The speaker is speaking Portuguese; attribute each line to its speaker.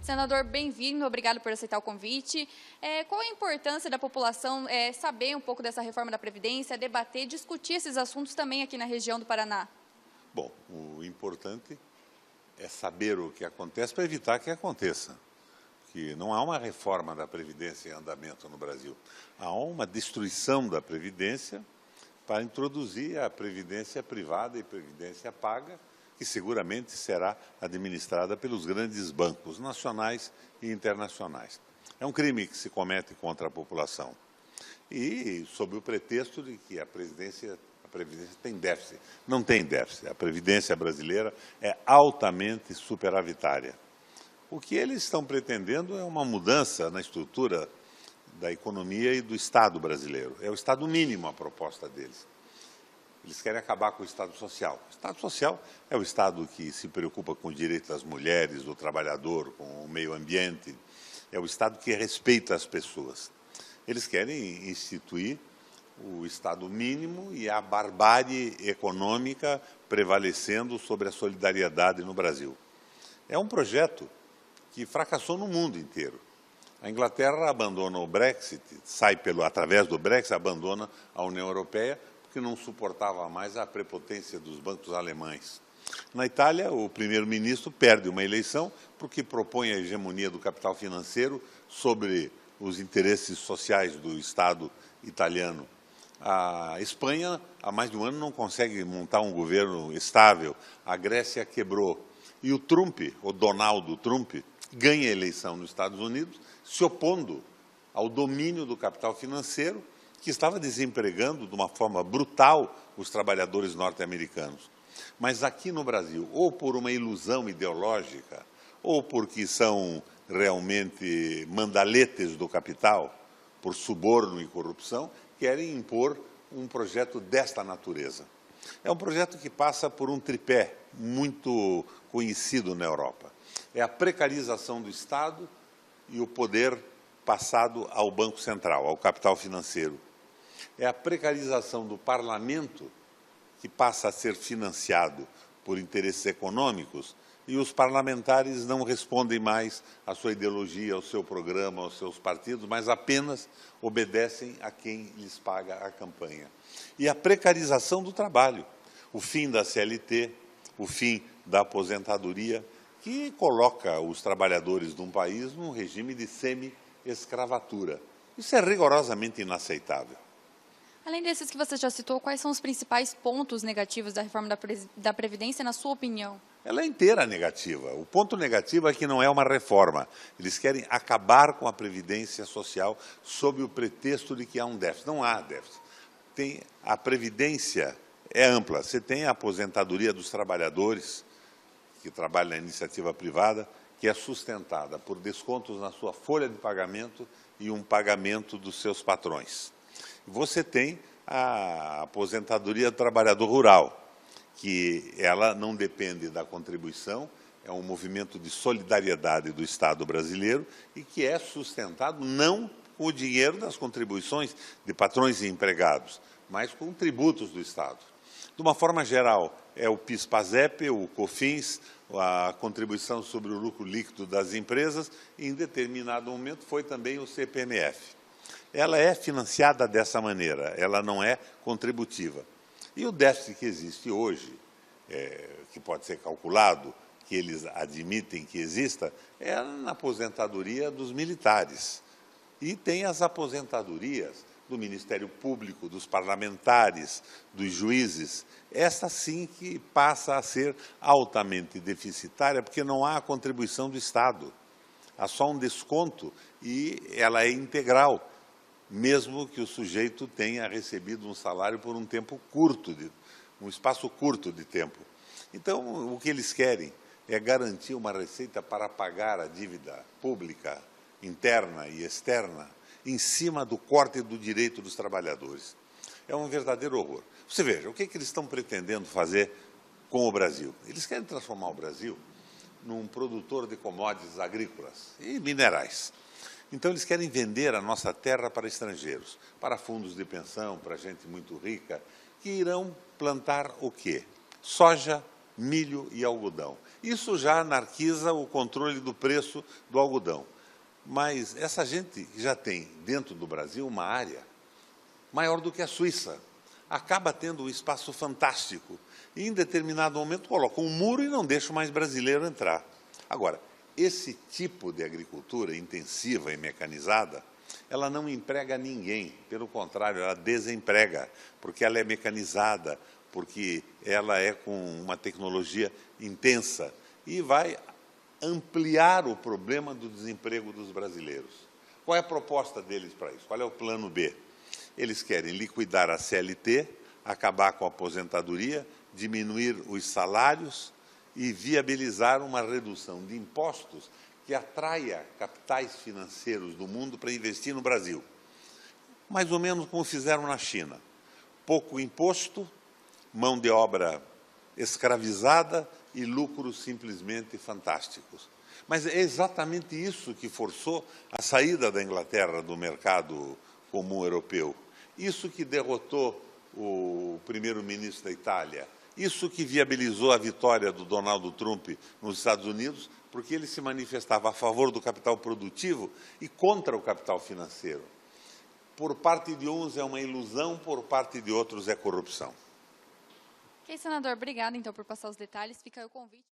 Speaker 1: Senador, bem-vindo, obrigado por aceitar o convite. Qual a importância da população saber um pouco dessa reforma da Previdência, debater, discutir esses assuntos também aqui na região do Paraná?
Speaker 2: Bom, o importante é saber o que acontece para evitar que aconteça. Que não há uma reforma da Previdência em andamento no Brasil. Há uma destruição da Previdência para introduzir a Previdência privada e Previdência paga, que seguramente será administrada pelos grandes bancos nacionais e internacionais. É um crime que se comete contra a população. E sob o pretexto de que a Previdência tem déficit. Não tem déficit. A Previdência brasileira é altamente superavitária. O que eles estão pretendendo é uma mudança na estrutura da economia e do Estado brasileiro. É o Estado mínimo a proposta deles. Eles querem acabar com o Estado Social. O Estado Social é o Estado que se preocupa com o direito das mulheres, do trabalhador, com o meio ambiente. É o Estado que respeita as pessoas. Eles querem instituir o Estado mínimo e a barbárie econômica prevalecendo sobre a solidariedade no Brasil. É um projeto que fracassou no mundo inteiro. A Inglaterra abandona o Brexit, através do Brexit, abandona a União Europeia, porque não suportava mais a prepotência dos bancos alemães. Na Itália, o primeiro-ministro perde uma eleição porque propõe a hegemonia do capital financeiro sobre os interesses sociais do Estado italiano. A Espanha, há mais de um ano, não consegue montar um governo estável. A Grécia quebrou. E o Trump, o Donald Trump, ganha a eleição nos Estados Unidos, se opondo ao domínio do capital financeiro, que estava desempregando de uma forma brutal os trabalhadores norte-americanos. Mas aqui no Brasil, ou por uma ilusão ideológica, ou porque são realmente mandaletes do capital, por suborno e corrupção, querem impor um projeto desta natureza. É um projeto que passa por um tripé muito conhecido na Europa. É a precarização do Estado e o poder passado ao Banco Central, ao capital financeiro. É a precarização do parlamento, que passa a ser financiado por interesses econômicos, e os parlamentares não respondem mais à sua ideologia, ao seu programa, aos seus partidos, mas apenas obedecem a quem lhes paga a campanha. E a precarização do trabalho, o fim da CLT, o fim da aposentadoria, que coloca os trabalhadores de um país num regime de semi-escravatura. Isso é rigorosamente inaceitável.
Speaker 1: Além desses que você já citou, quais são os principais pontos negativos da reforma da Previdência, na sua opinião?
Speaker 2: Ela é inteira negativa. O ponto negativo é que não é uma reforma. Eles querem acabar com a Previdência Social sob o pretexto de que há um déficit. Não há déficit. A Previdência é ampla. Você tem a aposentadoria dos trabalhadores, que trabalham na iniciativa privada, que é sustentada por descontos na sua folha de pagamento e um pagamento dos seus patrões. Você tem a aposentadoria do trabalhador rural, que ela não depende da contribuição, é um movimento de solidariedade do Estado brasileiro e que é sustentado não com o dinheiro das contribuições de patrões e empregados, mas com tributos do Estado. De uma forma geral, é o PIS/PASEP, o COFINS, a contribuição sobre o lucro líquido das empresas e, em determinado momento, foi também o CPMF. Ela é financiada dessa maneira, ela não é contributiva. E o déficit que existe hoje, que pode ser calculado, que eles admitem que exista, é na aposentadoria dos militares. E tem as aposentadorias do Ministério Público, dos parlamentares, dos juízes. Essa sim que passa a ser altamente deficitária, porque não há a contribuição do Estado. Há só um desconto e ela é integral, mesmo que o sujeito tenha recebido um salário por um tempo curto, um espaço curto de tempo. Então, o que eles querem é garantir uma receita para pagar a dívida pública, interna e externa, em cima do corte do direito dos trabalhadores. É um verdadeiro horror. Você veja, o que eles estão pretendendo fazer com o Brasil? Eles querem transformar o Brasil num produtor de commodities agrícolas e minerais. Então, eles querem vender a nossa terra para estrangeiros, para fundos de pensão, para gente muito rica, que irão plantar o quê? Soja, milho e algodão. Isso já anarquiza o controle do preço do algodão. Mas essa gente já tem dentro do Brasil uma área maior do que a Suíça. Acaba tendo um espaço fantástico. E, em determinado momento, coloca um muro e não deixa mais brasileiro entrar. Agora, esse tipo de agricultura intensiva e mecanizada, ela não emprega ninguém. Pelo contrário, ela desemprega, porque ela é mecanizada, porque ela é com uma tecnologia intensa e vai ampliar o problema do desemprego dos brasileiros. Qual é a proposta deles para isso? Qual é o plano B? Eles querem liquidar a CLT, acabar com a aposentadoria, diminuir os salários e viabilizar uma redução de impostos que atraia capitais financeiros do mundo para investir no Brasil. Mais ou menos como fizeram na China. Pouco imposto, mão de obra escravizada e lucros simplesmente fantásticos. Mas é exatamente isso que forçou a saída da Inglaterra do mercado comum europeu. Isso que derrotou o primeiro-ministro da Itália. Isso que viabilizou a vitória do Donald Trump nos Estados Unidos, porque ele se manifestava a favor do capital produtivo e contra o capital financeiro. Por parte de uns é uma ilusão, por parte de outros é corrupção.
Speaker 1: Ok, senador, obrigada então por passar os detalhes. Fica aí o convite.